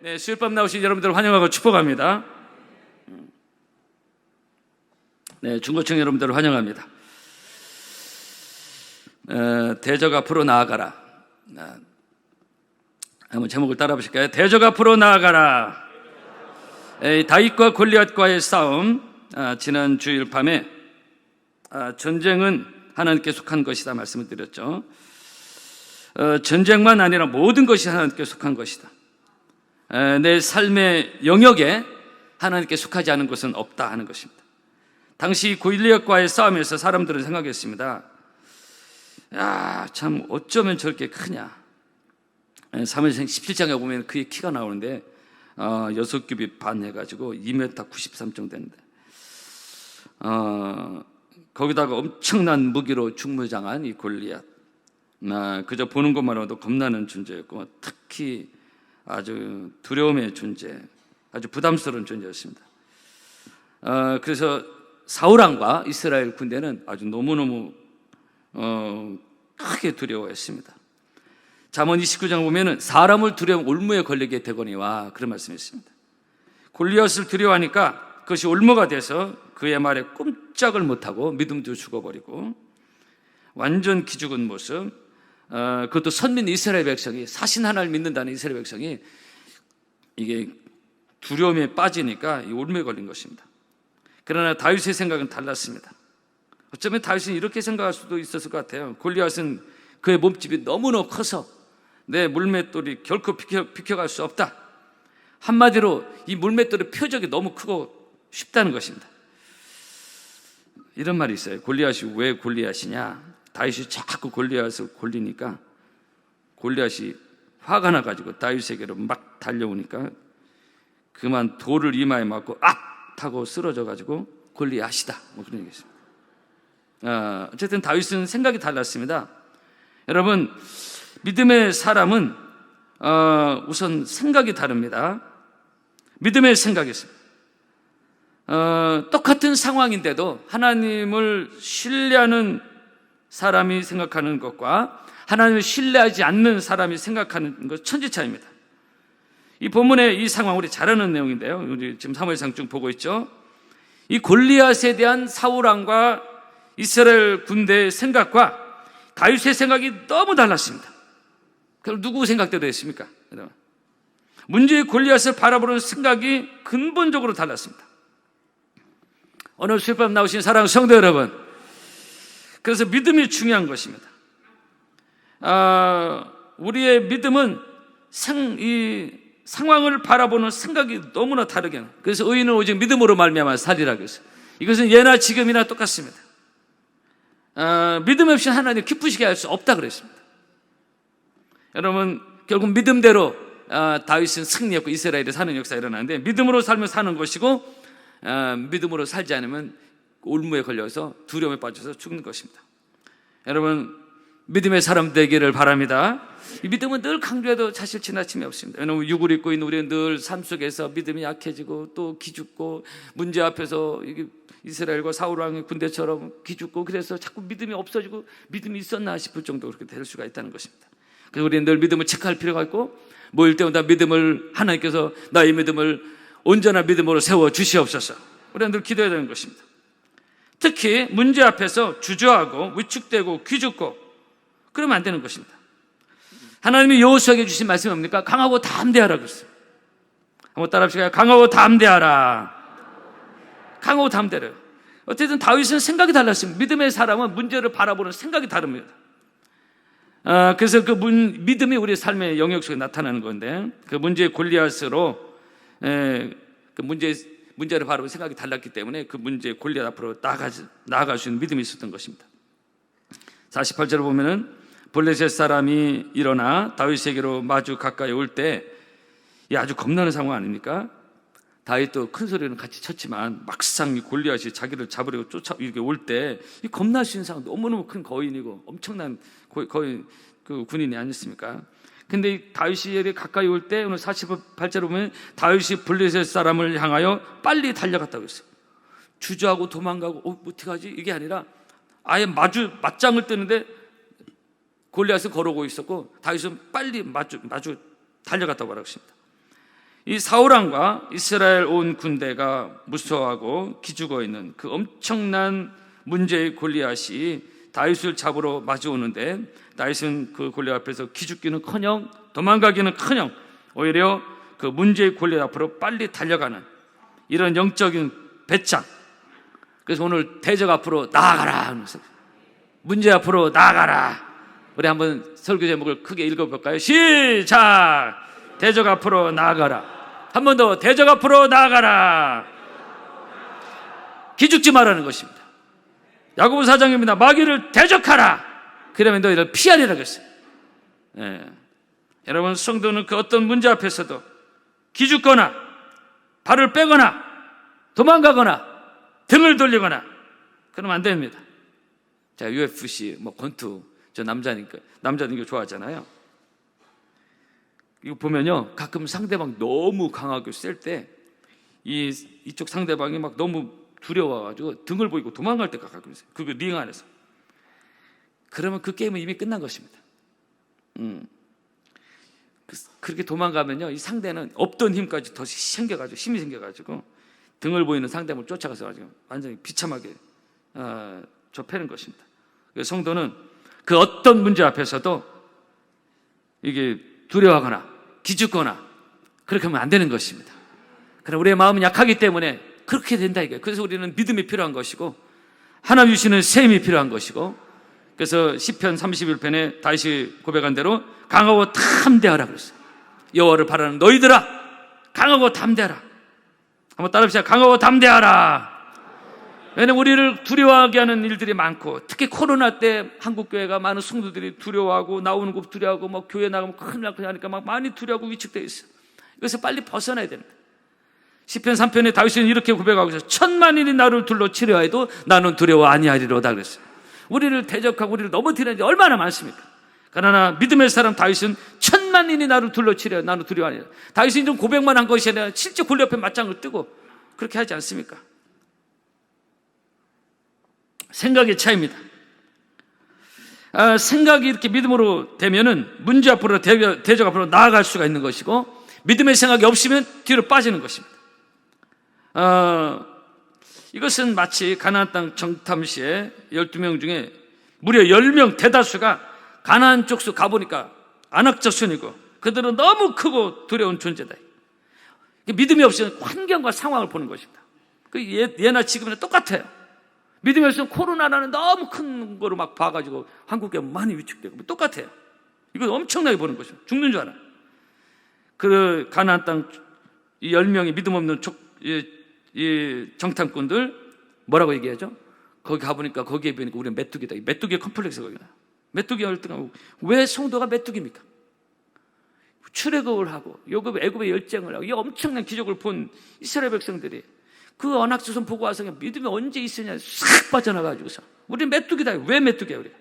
네, 수요일밤 나오신 여러분들 환영하고 축복합니다. 네, 중고층 여러분들을 환영합니다. 대적 앞으로 나아가라. 한번 제목을 따라 보실까요? 대적 앞으로 나아가라. 다윗과 골리앗과의 싸움. 지난 주일 밤에 전쟁은 하나님께 속한 것이다 말씀을 드렸죠. 전쟁만 아니라 모든 것이 하나님께 속한 것이다. 내 삶의 영역에 하나님께 속하지 않은 것은 없다 하는 것입니다. 당시 골리앗과의 싸움에서 사람들은 생각했습니다. 야, 참 어쩌면 저렇게 크냐. 사무엘상 17장에 보면 그의 키가 나오는데 6규빗 반 해가지고 2m 93 정도 되는데 거기다가 엄청난 무기로 중무장한 이 골리앗, 그저 보는 것만으로도 겁나는 존재였고, 특히 아주 두려움의 존재, 아주 부담스러운 존재였습니다. 그래서 사울왕과 이스라엘 군대는 아주 너무너무 크게 두려워했습니다. 잠언 29장 보면은 사람을 두려움 올무에 걸리게 되거니와, 그런 말씀이 있습니다. 골리앗을 두려워하니까 그것이 올무가 돼서 그의 말에 꼼짝을 못하고 믿음도 죽어버리고 완전 기죽은 모습. 그것도 선민 이스라엘 백성이, 사신 하나를 믿는다는 이스라엘 백성이 이게 두려움에 빠지니까 이 올무에 걸린 것입니다. 그러나 다윗의 생각은 달랐습니다. 어쩌면 다윗은 이렇게 생각할 수도 있었을 것 같아요. 골리앗은 그의 몸집이 너무너무 커서 내 물맷돌이 결코 비켜갈 수 없다. 한마디로 이 물맷돌의 표적이 너무 크고 쉽다는 것입니다. 이런 말이 있어요. 골리앗이 왜 골리앗이냐? 다윗이 자꾸 골리앗을 골리니까 골리앗이 화가 나가지고 다윗에게로 막 달려오니까 그만 돌을 이마에 맞고 악! 하고 쓰러져가지고 골리앗이다, 뭐 그런 얘기였습니다. 어쨌든 다윗은 생각이 달랐습니다. 여러분, 믿음의 사람은 우선 생각이 다릅니다. 믿음의 생각이 있습니다. 똑같은 상황인데도 하나님을 신뢰하는 사람이 생각하는 것과 하나님을 신뢰하지 않는 사람이 생각하는 것 천지차이입니다. 이 본문의 이 상황 우리 잘 아는 내용인데요. 우리 지금 사무엘상 쭉 보고 있죠. 이 골리앗에 대한 사울왕과 이스라엘 군대의 생각과 다윗의 생각이 너무 달랐습니다. 그럼 누구 생각대로 했습니까? 문제의 골리앗을 바라보는 생각이 근본적으로 달랐습니다. 오늘 수요일밤 나오신 사랑하는 성도 여러분, 그래서 믿음이 중요한 것입니다. 우리의 믿음은 이 상황을 바라보는 생각이 너무나 다르게, 그래서 의인은 오직 믿음으로 말미암아 살리라고 했어요. 이것은 예나 지금이나 똑같습니다. 믿음 없이 하나님 기쁘시게 할 수 없다 그랬습니다. 여러분, 결국 믿음대로 다윗은 승리했고 이스라엘이 사는 역사가 일어나는데, 믿음으로 살면 사는 것이고 믿음으로 살지 않으면 올무에 걸려서 두려움에 빠져서 죽는 것입니다. 여러분, 믿음의 사람 되기를 바랍니다. 이 믿음은 늘 강조해도 사실 지나침이 없습니다. 왜냐하면 육을 입고 있는 우리는 늘 삶 속에서 믿음이 약해지고 또 기죽고, 문제 앞에서 이스라엘과 사울왕의 군대처럼 기죽고, 그래서 자꾸 믿음이 없어지고 믿음이 있었나 싶을 정도로 그렇게 될 수가 있다는 것입니다. 그래서 우리는 늘 믿음을 체크할 필요가 있고, 모일 때마다 믿음을, 하나님께서 나의 믿음을 온전한 믿음으로 세워 주시옵소서, 우리는 늘 기도해야 되는 것입니다. 특히 문제 앞에서 주저하고 위축되고 기죽고 그러면 안 되는 것입니다. 하나님이 여호수아에게 주신 말씀이 뭡니까? 강하고 담대하라고 했어요. 한번 따라 합시다. 강하고 담대하라. 강하고 담대하라. 어쨌든 다윗은 생각이 달랐습니다. 믿음의 사람은 문제를 바라보는 생각이 다릅니다. 그래서 그 믿음이 우리 삶의 영역 속에 나타나는 건데, 그 문제의 골리앗으로 그 문제를 바라보는 생각이 달랐기 때문에 그 문제의 골리앗 앞으로 나아갈 수 있는 믿음이 있었던 것입니다. 48절을 보면은 블레셋 사람이 일어나 다윗에게로 마주 가까이 올 때, 아주 겁나는 상황 아닙니까? 다윗도 큰 소리는 같이 쳤지만 막상 이 골리앗이 자기를 잡으려고 이렇게 올 때 이 겁날 수 있는 상황, 너무너무 큰 거인이고 엄청난 거인, 그 군인이 아니었습니까? 근데 다윗이 이렇게 가까이 올 때, 오늘 48절에 보면 다윗이 블레셋 사람을 향하여 빨리 달려갔다고 했어요. 주저하고 도망가고 어떻게 하지? 이게 아니라 아예 맞짱을 뜨는데 골리앗은 걸어오고 있었고 다윗은 빨리 마주 달려갔다고 말하고 있습니다. 이 사울왕과 이스라엘 온 군대가 무서워하고 기죽어 있는 그 엄청난 문제의 골리앗이 다윗을 잡으러 마주오는데, 다윗은 그 골리앗 앞에서 기죽기는커녕 도망가기는커녕 오히려 그 문제의 골리앗 앞으로 빨리 달려가는 이런 영적인 배짱. 그래서 오늘 대적 앞으로 나아가라 하면서, 문제 앞으로 나아가라. 우리 한번 설교 제목을 크게 읽어볼까요? 시작! 대적 앞으로 나아가라. 한 번 더, 대적 앞으로 나아가라. 기죽지 말라는 것입니다. 야고보 4장입니다. 마귀를 대적하라. 그러면 너희를 피하리라 그랬어요. 여러분, 성도는 그 어떤 문제 앞에서도 기죽거나 발을 빼거나 도망가거나 등을 돌리거나 그러면 안 됩니다. 자, UFC, 권투, 저 남자니까 이거 좋아하잖아요. 이거 보면요, 가끔 상대방 너무 강하게 셀 때 이쪽 상대방이 막 너무 두려워가지고 등을 보이고 도망갈 때가 가끔 있어요. 그 링 안에서. 그러면 그 게임은 이미 끝난 것입니다. 그렇게 도망가면요, 이 상대는 없던 힘까지 더 생겨가지고, 힘이 생겨가지고 등을 보이는 상대방을 쫓아가서 가지고 완전히 비참하게 좁히는 것입니다. 그래서 성도는 그 어떤 문제 앞에서도 이게 두려워하거나 기죽거나 그렇게 하면 안 되는 것입니다. 그러나 우리의 마음은 약하기 때문에 그렇게 된다 이거예요. 그래서 우리는 믿음이 필요한 것이고 하나님 주시는 셈이 필요한 것이고, 그래서 시편 31편에 다윗이 고백한 대로 강하고 담대하라 그랬어요. 여호와를 바라는 너희들아, 강하고 담대하라. 한번 따라합시다. 강하고 담대하라. 왜냐하면 우리를 두려워하게 하는 일들이 많고, 특히 코로나 때 한국교회가 많은 성도들이 두려워하고 나오는 것 두려워하고 교회 나가면 큰일 날 거냐 하니까 많이 두려워하고 위축되어 있어요. 이것을 빨리 벗어나야 됩니다. 시편 3편에 다윗은 이렇게 고백하고 있어요. 10,000만인이 나를 둘러 치려 해도 나는 두려워 아니하리로다 그랬어요. 우리를 대적하고 우리를 넘어뜨리는 게 얼마나 많습니까? 그러나 믿음의 사람 다윗은 10,000만인이 나를 둘러 치려 나는 두려워 아니하리라. 다윗은 좀 고백만 한 것이 아니라 실제 골리앗 앞에 맞짱을 뜨고 그렇게 하지 않습니까? 생각의 차이입니다. 생각이 이렇게 믿음으로 되면은 문제 앞으로 대적 앞으로 나아갈 수가 있는 것이고, 믿음의 생각이 없으면 뒤로 빠지는 것입니다. 이것은 마치 가나안 땅 정탐 시에 12명 중에 무려 10명 대다수가 가나안 쪽수 가보니까 안악자손이고 그들은 너무 크고 두려운 존재다. 믿음이 없으면 환경과 상황을 보는 것입니다. 예나 지금이나 똑같아요. 믿음이 없으면 코로나라는 너무 큰 거로 막 봐가지고 한국에 많이 위축되고 똑같아요. 이거 엄청나게 보는 것입니다. 죽는 줄 알아요. 그 가나안 땅 이 10명이 믿음 없는 이 정탐꾼들 뭐라고 얘기하죠? 거기 가보니까 거기에 보니까 우리는 메뚜기다. 이 메뚜기 컴플렉스가 거기다. 메뚜기 열등하고. 왜 성도가 메뚜기입니까? 출애굽을 하고 애굽의 열정을 하고 이 엄청난 기적을 본 이스라엘 백성들이 그 언약조선 보고 와서 그냥 믿음이 언제 있으냐 싹 빠져나가지고서 우리는 메뚜기다. 왜 메뚜기야 우리가?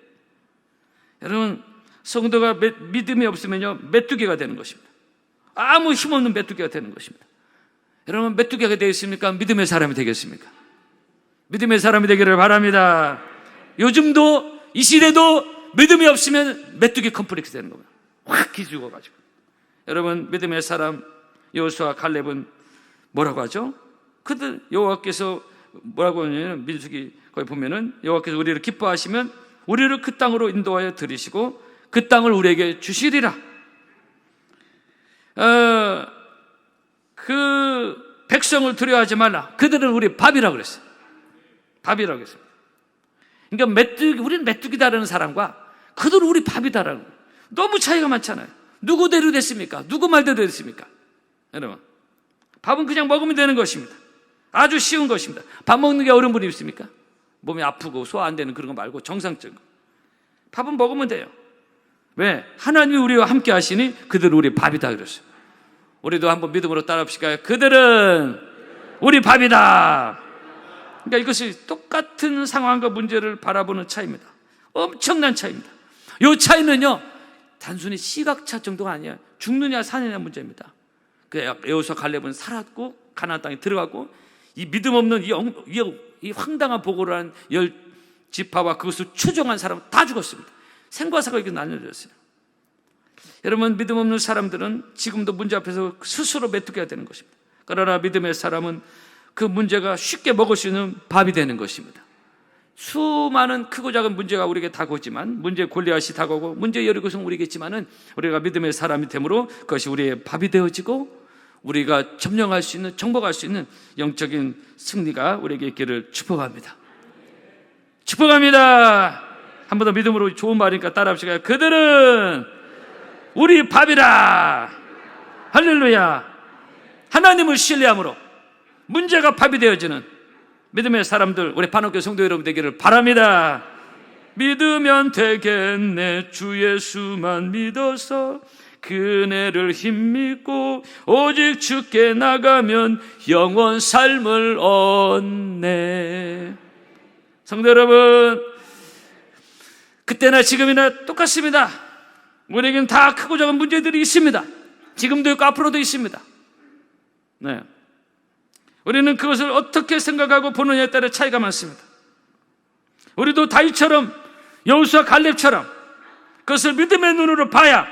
여러분, 성도가 믿음이 없으면요 메뚜기가 되는 것입니다. 아무 힘없는 메뚜기가 되는 것입니다. 여러분, 메뚜기가 되겠습니까? 믿음의 사람이 되겠습니까? 믿음의 사람이 되기를 바랍니다. 요즘도 이 시대도 믿음이 없으면 메뚜기 컴플렉스 되는 겁니다. 확 기죽어가지고. 여러분, 믿음의 사람 여호수아 갈렙은 뭐라고 하죠? 그들 여호와께서 뭐라고 하냐면, 민수기 거기 보면은 여호와께서 우리를 기뻐하시면 우리를 그 땅으로 인도하여 들이시고 그 땅을 우리에게 주시리라. 그 백성을 두려워하지 말라. 그들은 우리 밥이라고 그랬어요. 밥이라고 했어요. 그러니까 우리는 메뚜기다라는 사람과 그들은 우리 밥이다라는 거예요. 너무 차이가 많잖아요. 누구 대로 됐습니까? 누구 말대로 됐습니까? 여러분, 밥은 그냥 먹으면 되는 것입니다. 아주 쉬운 것입니다. 밥 먹는 게 어려운 분이 있습니까? 몸이 아프고 소화 안 되는 그런 거 말고 정상적인 거. 밥은 먹으면 돼요. 왜? 하나님이 우리와 함께 하시니 그들은 우리 밥이다 그랬어요. 우리도 한번 믿음으로 따라합시다. 그들은 우리 밥이다. 그러니까 이것이 똑같은 상황과 문제를 바라보는 차이입니다. 엄청난 차이입니다. 이 차이는요 단순히 시각차 정도가 아니야. 죽느냐 사느냐 문제입니다. 그 여호수아 갈렙은 살았고 가나안 땅에 들어가고 이 믿음 없는 이 황당한 보고를 한 10지파와 그것을 추종한 사람은 다 죽었습니다. 생과 사가 이렇게 나뉘어졌어요. 여러분, 믿음 없는 사람들은 지금도 문제 앞에서 스스로 메뚜기가 되는 것입니다. 그러나 믿음의 사람은 그 문제가 쉽게 먹을 수 있는 밥이 되는 것입니다. 수많은 크고 작은 문제가 우리에게 다가오지만, 문제 골리앗이 다가오고 문제 여리고성 우리겠지만은, 우리가 믿음의 사람이 되므로 그것이 우리의 밥이 되어지고 우리가 점령할 수 있는, 정복할 수 있는 영적인 승리가 우리에게 있기를 축복합니다. 축복합니다. 한 번 더 믿음으로 좋은 말이니까 따라합시다. 그들은 우리 밥이라. 할렐루야. 하나님을 신뢰함으로 문제가 밥이 되어지는 믿음의 사람들, 우리 반옥교 성도 여러분 되기를 바랍니다. 믿으면 되겠네. 주 예수만 믿어서 그네를 힘입고 오직 주께 나가면 영원 삶을 얻네. 성도 여러분, 그때나 지금이나 똑같습니다. 우리에게는 다 크고 작은 문제들이 있습니다. 지금도 있고 앞으로도 있습니다. 네. 우리는 그것을 어떻게 생각하고 보느냐에 따라 차이가 많습니다. 우리도 다윗처럼, 여호수아, 갈렙처럼 그것을 믿음의 눈으로 봐야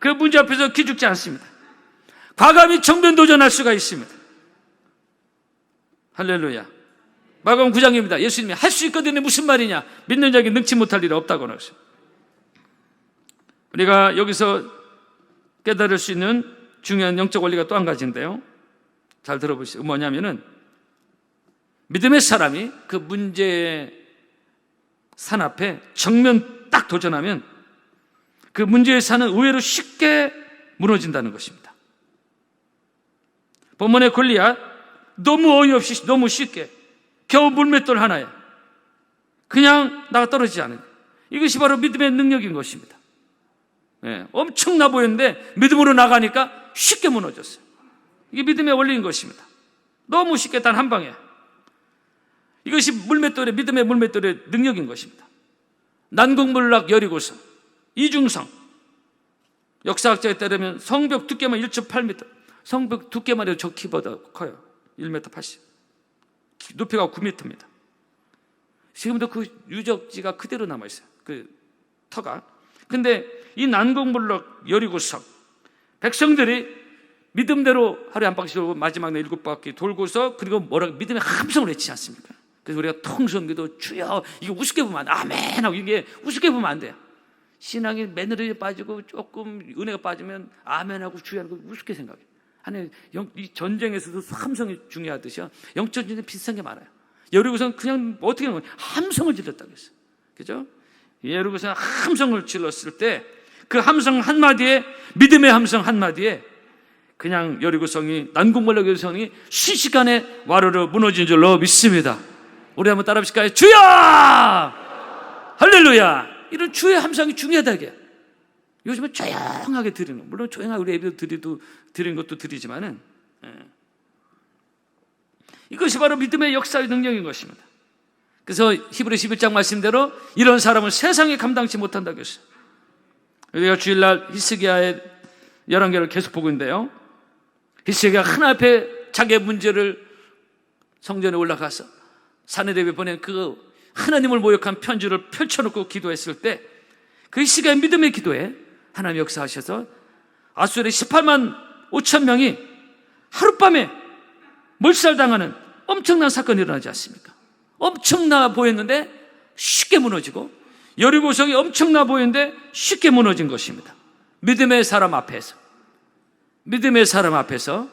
그 문제 앞에서 기죽지 않습니다. 과감히 정면 도전할 수가 있습니다. 할렐루야. 마가복음 9장입니다. 예수님이 할 수 있거든요. 무슨 말이냐? 믿는 자에게 능치 못할 일이 없다고 하셨어요. 우리가 여기서 깨달을 수 있는 중요한 영적 원리가 또 한 가지인데요. 잘 들어보시죠. 뭐냐면은, 믿음의 사람이 그 문제의 산 앞에 정면 딱 도전하면 그 문제의 산은 의외로 쉽게 무너진다는 것입니다. 본문의 골리앗, 너무 어이없이 너무 쉽게 겨우 물맷돌 하나에 그냥 나가 떨어지지 않은, 이것이 바로 믿음의 능력인 것입니다. 네, 엄청나 보였는데 믿음으로 나가니까 쉽게 무너졌어요. 이게 믿음의 원리인 것입니다. 너무 쉽게 단 한 방에. 이것이 물맷돌의, 믿음의 물맷돌의 능력인 것입니다. 난공불락 여리고성, 이중성, 역사학자에 따르면 성벽 두께만 1.8m, 성벽 두께만 해도 저 키보다 커요. 1m 80, 높이가 9m입니다. 지금도 그 유적지가 그대로 남아있어요. 그 터가. 근데 이 난공불락 여리고성, 백성들이 믿음대로 하루에 한 바퀴 돌고 마지막 날 7바퀴 돌고서, 그리고 뭐라고 믿음의 함성을 외치지 않습니까? 그래서 우리가 통성기도 주여, 이게 우습게 보면 안 돼. 아멘 하고, 이게 우습게 보면 안 돼요. 신앙이 매너리에 빠지고 조금 은혜가 빠지면 아멘 하고 주여 하고 우습게 생각해요. 아니, 이 전쟁에서도 함성이 중요하듯이요, 영적 전쟁 비슷한 게 많아요. 여리고선 그냥 어떻게 하면 함성을 질렀다고 했어요. 그죠? 여리고선 함성을 질렀을 때 그 함성 한마디에, 믿음의 함성 한마디에 그냥 여리고성이, 난공불락 여리고성이 순식간에 와르르 무너진 줄로 믿습니다. 우리 한번 따라 하실까요? 주여! 할렐루야! 이런 주의 함성이 중요하다, 이게. 요즘은 조용하게 드리는 거, 물론 조용하게 우리 예배도 드리는 것도 드리지만은, 이것이 바로 믿음의 역사의 능력인 것입니다. 그래서 히브리 11장 말씀대로 이런 사람은 세상에 감당치 못한다고 했어요. 우리가 주일날 히스기야의 11개를 계속 보고 있는데요, 히스기야가 하나님께 자기의 문제를 성전에 올라가서 사내들에게 보낸 그 하나님을 모욕한 편지를 펼쳐놓고 기도했을 때, 그 히스기야의 믿음의 기도에 하나님 역사하셔서 아수르의 18만 5천 명이 하룻밤에 몰살당하는 엄청난 사건이 일어나지 않습니까? 엄청나 보였는데 쉽게 무너지고, 여리고성이 엄청나 보였는데 쉽게 무너진 것입니다. 믿음의 사람 앞에서, 믿음의 사람 앞에서,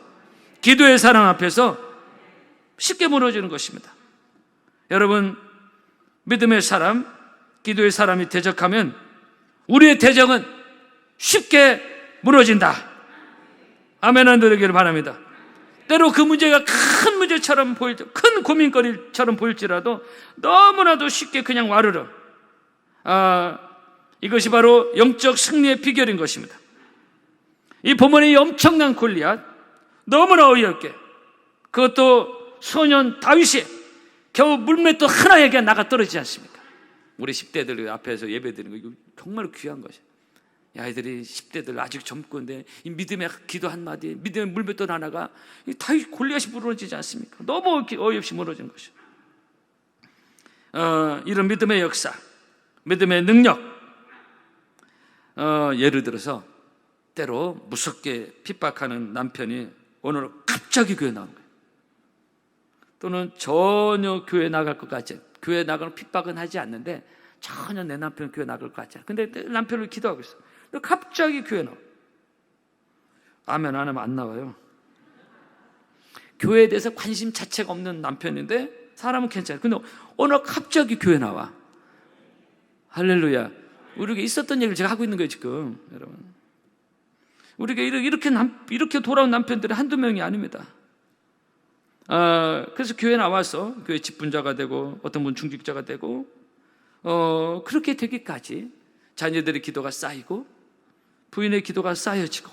기도의 사람 앞에서 쉽게 무너지는 것입니다. 여러분, 믿음의 사람, 기도의 사람이 대적하면 우리의 대적은 쉽게 무너진다. 아멘 안 되기를 바랍니다. 때로 그 문제가 큰 문제처럼 큰 고민거리처럼 보일지라도 너무나도 쉽게 그냥 와르르. 이것이 바로 영적 승리의 비결인 것입니다. 이 본문의 엄청난 골리앗, 너무나 어이없게, 그것도 소년 다윗이 겨우 물맷돌 하나에게 나가 떨어지지 않습니까? 우리 10대들 앞에서 예배드리는 거, 이거 정말 귀한 것이에요. 아이들이 10대들 아직 젊고인데 이 믿음의 기도 한마디, 믿음의 물맷돌 하나가 다윗 골리앗이 무너지지 않습니까? 너무 어이없이 무너진 것이죠. 이런 믿음의 역사, 믿음의 능력, 예를 들어서 때로 무섭게 핍박하는 남편이 오늘 갑자기 교회 나온 거예요. 또는 전혀 교회 나갈 것 같지, 교회 나가는 핍박은 하지 않는데 전혀 내 남편 교회 나갈 것 같지 않아. 근데 남편을 기도하고 있어. 근데 갑자기 교회 나와. 아멘 안 하면 안 나와요. 교회에 대해서 관심 자체가 없는 남편인데 사람은 괜찮아요. 근데 오늘 갑자기 교회 나와. 할렐루야. 우리가 있었던 얘기를 제가 하고 있는 거예요 지금. 여러분, 우리가 이렇게 돌아온 남편들이 한두 명이 아닙니다. 그래서 교회 나와서 교회 직분자가 되고 어떤 분 중직자가 되고 그렇게 되기까지 자녀들의 기도가 쌓이고 부인의 기도가 쌓여지고,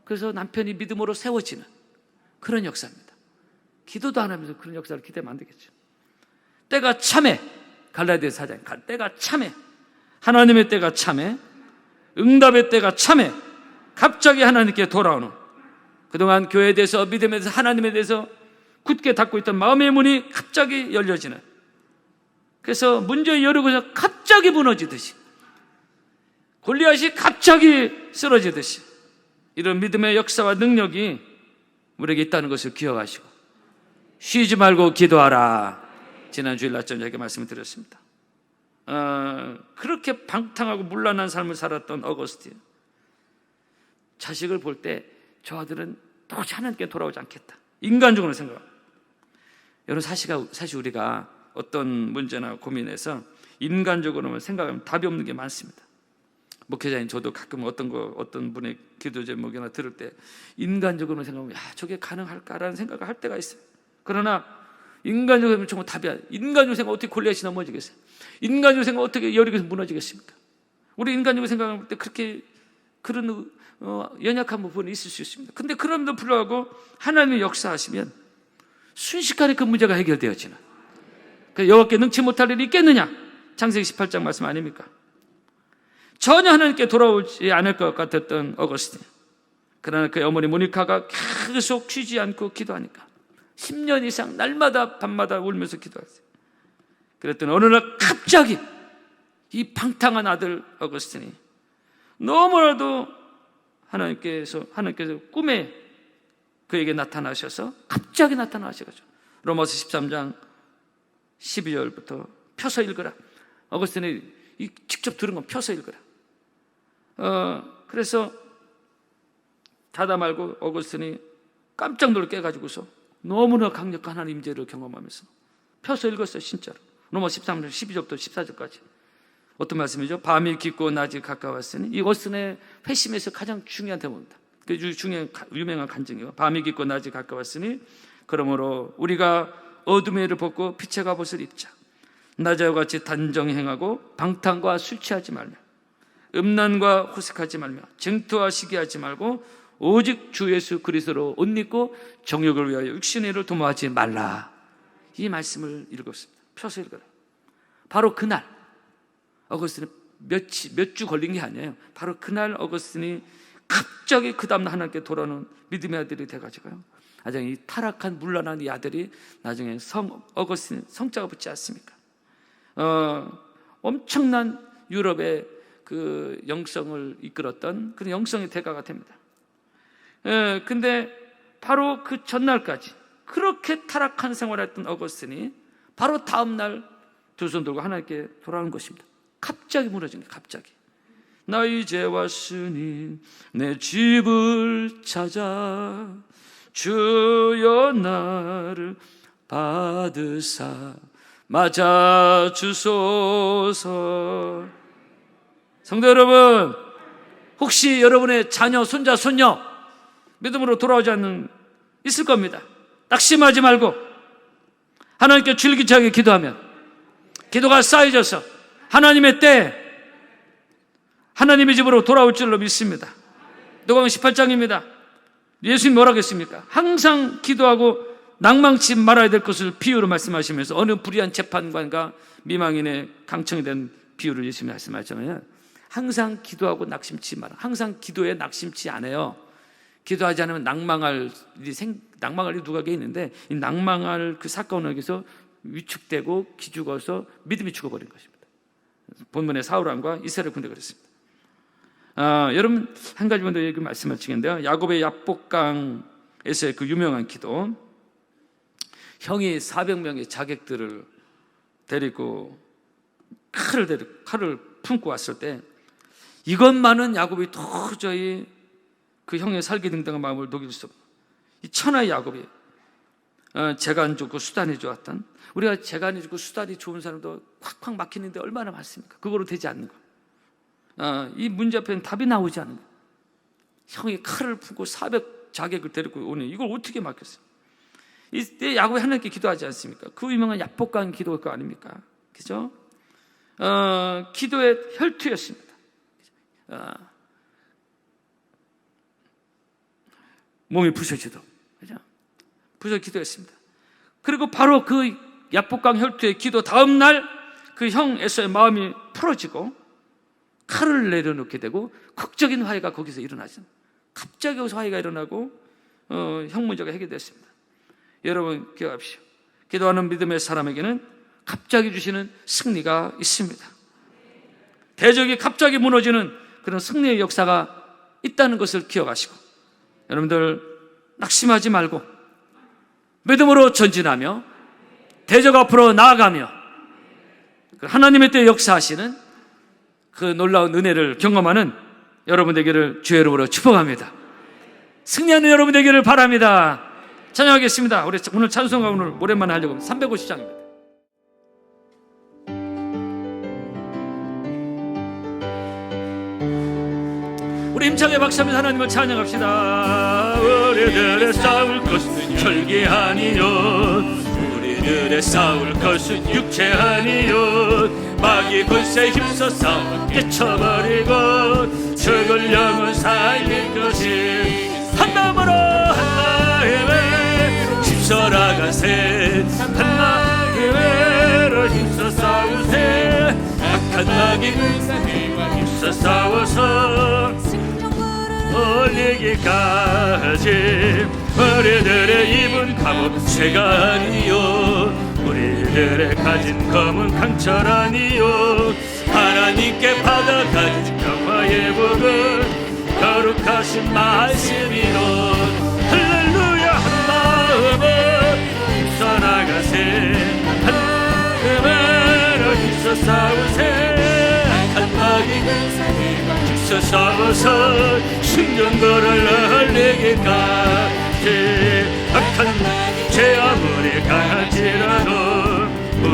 그래서 남편이 믿음으로 세워지는 그런 역사입니다. 기도도 안 하면서 그런 역사를 기대하면 안 되겠죠. 때가 참해. 갈라디아서 4장, 때가 참해. 하나님의 때가 참해. 응답의 때가 참해. 갑자기 하나님께 돌아오는, 그동안 교회에 대해서, 믿음에 대해서, 하나님에 대해서 굳게 닫고 있던 마음의 문이 갑자기 열려지는, 그래서 문제 열고서 갑자기 무너지듯이, 골리앗이 갑자기 쓰러지듯이 이런 믿음의 역사와 능력이 우리에게 있다는 것을 기억하시고 쉬지 말고 기도하라. 지난 주일 낮에 저에게 말씀을 드렸습니다. 그렇게 방탕하고 문란한 삶을 살았던 어거스틴, 자식을 볼 때 저 아들은 도저히 하나님께 돌아오지 않겠다, 인간적으로 생각합니다. 여러분, 사실 우리가 어떤 문제나 고민에서 인간적으로만 생각하면 답이 없는 게 많습니다. 목회자인 저도 가끔 어떤 분의 기도 제목이나 들을 때 인간적으로 생각하면 저게 가능할까라는 생각을 할 때가 있어요. 그러나 인간적으로 정말 답이 아니에요. 인간적으로 생각하면 어떻게 골리앗이 넘어지겠어요? 인간적으로 생각하면 어떻게 여리고서 무너지겠습니까? 우리 인간적으로 생각할 때 그렇게 그런 연약한 부분이 있을 수 있습니다. 근데 그럼에도 불구하고 하나님의 역사하시면 순식간에 그 문제가 해결되어지는, 여호와께 능치 못할 일이 있겠느냐, 창세기 18장 말씀 아닙니까? 전혀 하나님께 돌아오지 않을 것 같았던 어거스틴, 그러나 그의 어머니 모니카가 계속 쉬지 않고 기도하니까 10년 이상 날마다 밤마다 울면서 기도했어요. 그랬더니 어느 날 갑자기 이 방탕한 아들 어거스틴이 너무나도 하나님께서 꿈에 그에게 나타나셔서 갑자기 나타나셔가지고 로마서 13장 12절부터 펴서 읽으라. 어거스틴이 직접 들은 건 펴서 읽으라. 그래서 자다 말고 어거스틴이 깜짝 놀라 깨가지고서 너무나 강력한 하나님 임재를 경험하면서 펴서 읽었어요. 진짜로. 로마서 13장 12절부터 14절까지 어떤 말씀이죠? 밤이 깊고 낮이 가까웠으니, 이 어거스틴의 회심에서 가장 중요한 대목입니다. 그 중요한 유명한 간증이에요. 밤이 깊고 낮이 가까웠으니 그러므로 우리가 어둠의 일을 벗고 빛의 갑옷을 입자. 낮에와 같이 단정 행하고 방탕과 술 취하지 말며 음란과 호색하지 말며 증투와 시기하지 말고 오직 주 예수 그리스도로 옷 입고 정욕을 위하여 육신의 일을 도모하지 말라. 이 말씀을 읽었습니다. 펴서 읽어라. 바로 그날 어거스틴이 몇 주 걸린 게 아니에요. 바로 그날 어거스틴이 갑자기 그 다음날 하나님께 돌아오는 믿음의 아들이 돼가지고요, 나중에 이 타락한 문란한 이 아들이 나중에 어거스틴 성자가 붙지 않습니까? 엄청난 유럽의 그 영성을 이끌었던 그런 영성의 대가가 됩니다. 근데 바로 그 전날까지 그렇게 타락한 생활을 했던 어거스틴이 바로 다음날 두 손 들고 하나님께 돌아오는 것입니다. 갑자기 무너진 거예요. 갑자기. 나 이제 왔으니 내 집을 찾아 주여 나를 받으사 맞아 주소서. 성도 여러분, 혹시 여러분의 자녀, 손자, 손녀 믿음으로 돌아오지 않는 있을 겁니다. 낙심하지 말고 하나님께 줄기차게 기도하면 기도가 쌓여져서 하나님의 때 하나님의 집으로 돌아올 줄로 믿습니다. 누가복음 18장입니다. 예수님 뭐라고 했습니까? 항상 기도하고 낭망치 말아야 될 것을 비유로 말씀하시면서 어느 불의한 재판관과 미망인의 강청이 된 비유를 예수님이 말씀하셨잖아요. 항상 기도하고 낙심치 마라. 항상 기도에 낙심치 않아요. 기도하지 않으면 낭망할 일이 누가게 있는데, 이 낭망할 그 사건에서 위축되고 기죽어서 믿음이 죽어버린 것입니다. 본문의 사울 왕과 이스라엘 군대 그랬습니다. 여러분 한 가지만 더 얘기 말씀을 드리는데요. 야곱의 야복강에서의 그 유명한 기도, 형이 400명의 자객들을 데리고 칼을 품고 왔을 때 이것만은 야곱이 도저히 그 형의 살기등등한 마음을 녹일 수 없고, 이 천하의 야곱이 재가 안 좋고 수단이 좋았던, 우리가 재가 안 좋고 수단이 좋은 사람도 콱콱 막히는데 얼마나 많습니까? 그거로 되지 않는 거. 이 문제 앞에는 답이 나오지 않는 거. 형이 칼을 품고 400 자객을 데리고 오니 이걸 어떻게 막혔어요? 이때 야곱이 하나님께 기도하지 않습니까? 그 유명한 야복강 기도가 그거 아닙니까? 그죠? 기도의 혈투였습니다. 몸이 부서지도, 그죠? 부서 기도했습니다. 그리고 바로 그 야복강 혈투의 기도 다음 날 그 형 에서의 마음이 풀어지고 칼을 내려놓게 되고 극적인 화해가 거기서 일어나죠. 갑자기 화해가 일어나고 형 문제가 해결됐습니다. 여러분 기억하십시오. 기도하는 믿음의 사람에게는 갑자기 주시는 승리가 있습니다. 대적이 갑자기 무너지는 그런 승리의 역사가 있다는 것을 기억하시고, 여러분들 낙심하지 말고 믿음으로 전진하며 대적 앞으로 나아가며 하나님의 때 역사하시는 그 놀라운 은혜를 경험하는 여러분 되기를 주의 이름으로 축복합니다. 승리하는 여러분 되기를 바랍니다. 찬양하겠습니다. 우리 오늘 찬송가 오늘 오랜만에 하려고 합니다. 350장입니다. 우리 힘차게 박수하면서 하나님을 찬양합시다. 우리들의 싸울 것은 혈기 아니요, 우리들의 싸울 것은 육체 아니요, 마귀 권세 힘써 싸워 깨쳐버리고 죽을 영혼 살릴 것이 한 마음으로 한 마음에 힘써 나가세, 한 마음으로 힘써 싸우세, 악한 마귀 힘써 싸워서 올리기까지. 우리들의 입은 감옥 쇠가 아니요, 우리들의 가진 검은 강철 아니요, 하나님께 받아가진 평화의 복은 거룩하신 말씀이로. 할렐루야. 한 마음에 힘써 나가세, 한 마음으로 힘써 싸우세, 악한 마귀 힘써 싸워서 승전거를 흘리기까지. 악한 죄 아무리 강할지라도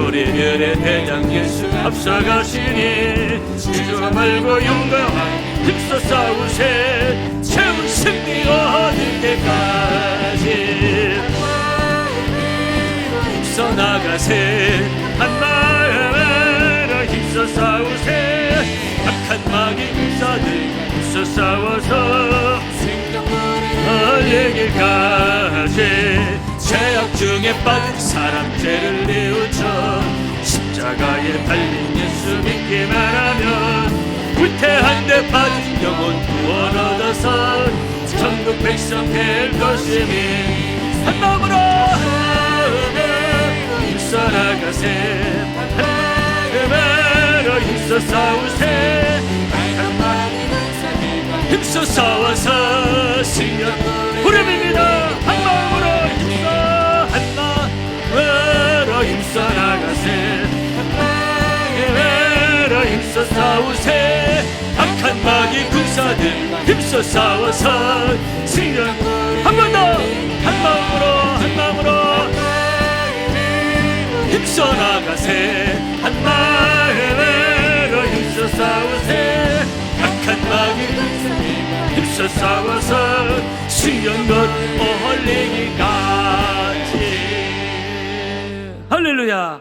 우리들의 대장 예수 앞서가시니 주저 말고 용감하게 힘써 싸우세, 최후 승리 얻을 때까지. 힘써 나가세, 한 마음으로 힘써 싸우세, 악한 마귀 군사들 힘써 싸워서 올리기까지. 죄악 중에 빠진 사람 죄를 뉘우쳐 십자가에 달린 예수 믿기만 하면 불태한 데 빠진 영혼 구원 얻어서 천국 백성 될 것이니. 한 마음으로 힘써 나가세, 한 마음으로 힘써 싸우세, 힘써 싸워서 승리 부름입니다. 한 마음으로 힘써, 한 마음으로 힘써 나가세, 한 마음으로 힘써 싸우세, 악한 마귀 군사들 힘써 싸워서 승리. 한 번 더, 한 마음으로, 한 마음으로 힘써 나가세, 한 마음으로 힘써 싸우세, 악한 마귀 힘써 싸워서 승전것 올리기까지. 할렐루야.